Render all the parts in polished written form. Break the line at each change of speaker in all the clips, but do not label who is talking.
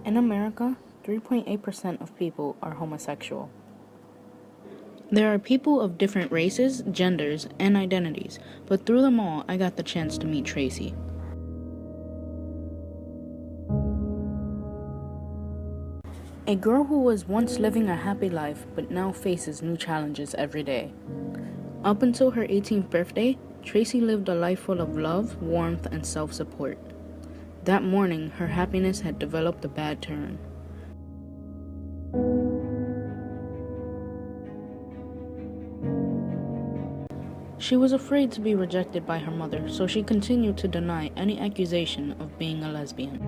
In America, 3.8% of people are homosexual. There are people of different races, genders, and identities, but through them all, I got the chance to meet Tracy. A girl who was once living a happy life, but now faces new challenges every day. Up until her 18th birthday, Tracy lived a life full of love, warmth, and self-support. That morning, her happiness had developed a bad turn. She was afraid to be rejected by her mother, so she continued to deny any accusation of being a lesbian.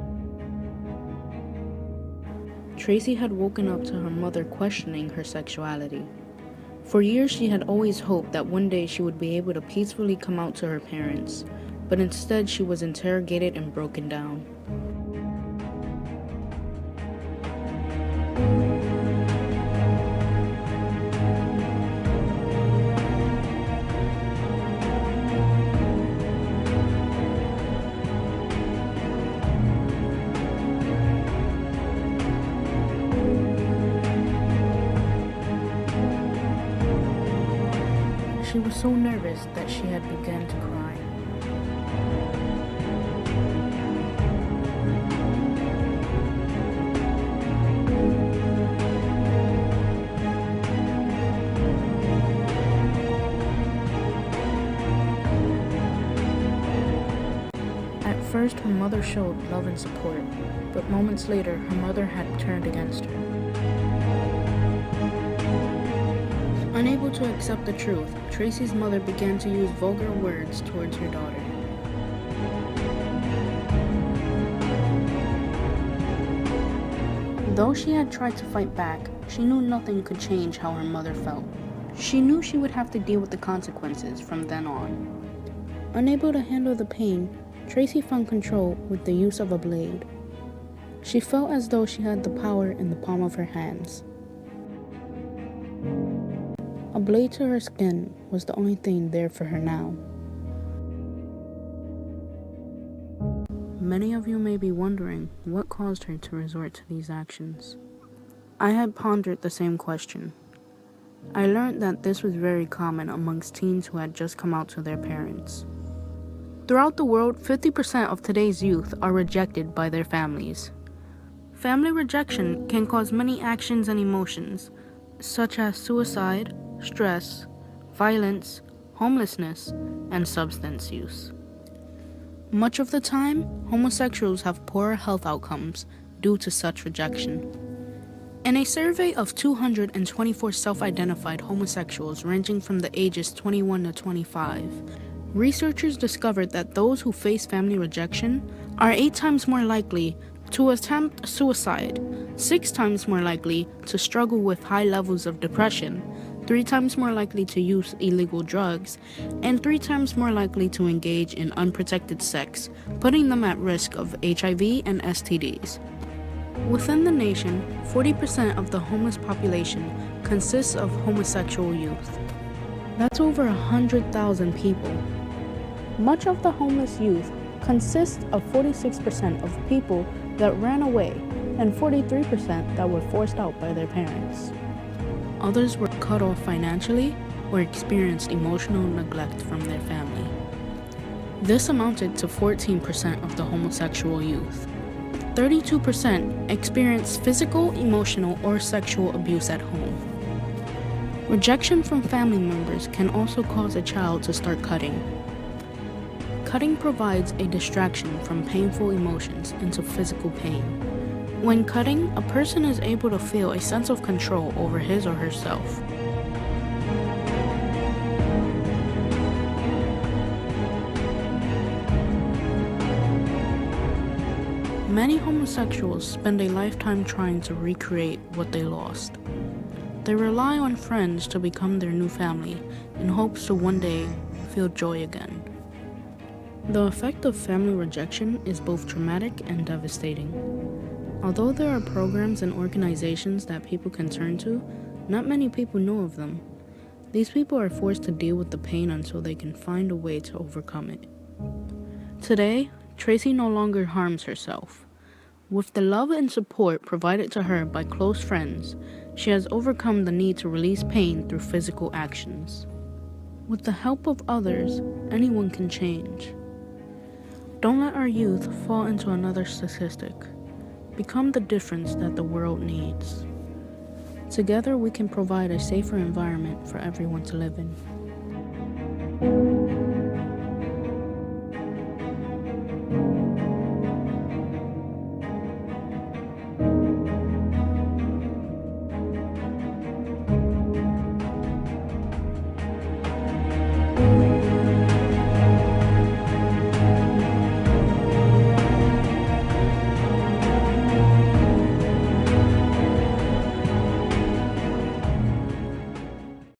Tracy had woken up to her mother questioning her sexuality. For years, she had always hoped that one day she would be able to peacefully come out to her parents, but instead she was interrogated and broken down. She was so nervous that she had begun to cry. At first, her mother showed love and support, but moments later, her mother had turned against her. Unable to accept the truth, Tracy's mother began to use vulgar words towards her daughter. Though she had tried to fight back, she knew nothing could change how her mother felt. She knew she would have to deal with the consequences from then on. Unable to handle the pain, Tracy found control with the use of a blade. She felt as though she had the power in the palm of her hands. A blade to her skin was the only thing there for her now. Many of you may be wondering what caused her to resort to these actions. I had pondered the same question. I learned that this was very common amongst teens who had just come out to their parents. Throughout the world, 50% of today's youth are rejected by their families. Family rejection can cause many actions and emotions, such as suicide, stress, violence, homelessness, and substance use. Much of the time, homosexuals have poorer health outcomes due to such rejection. In a survey of 224 self-identified homosexuals ranging from the ages 21 to 25, researchers discovered that those who face family rejection are 8 times more likely to attempt suicide, 6 times more likely to struggle with high levels of depression, 3 times more likely to use illegal drugs, and 3 times more likely to engage in unprotected sex, putting them at risk of HIV and STDs. Within the nation, 40% of the homeless population consists of homosexual youth. That's over 100,000 people. Much of the homeless youth consists of 46% of people that ran away and 43% that were forced out by their parents. Others were cut off financially or experienced emotional neglect from their family. This amounted to 14% of the homosexual youth. 32% experienced physical, emotional, or sexual abuse at home. Rejection from family members can also cause a child to start cutting. Cutting provides a distraction from painful emotions into physical pain. When cutting, a person is able to feel a sense of control over his or herself. Many homosexuals spend a lifetime trying to recreate what they lost. They rely on friends to become their new family in hopes to one day feel joy again. The effect of family rejection is both traumatic and devastating. Although there are programs and organizations that people can turn to, not many people know of them. These people are forced to deal with the pain until they can find a way to overcome it. Today, Tracy no longer harms herself. With the love and support provided to her by close friends, she has overcome the need to release pain through physical actions. With the help of others, anyone can change. Don't let our youth fall into another statistic. Become the difference that the world needs. Together we can provide a safer environment for everyone to live in.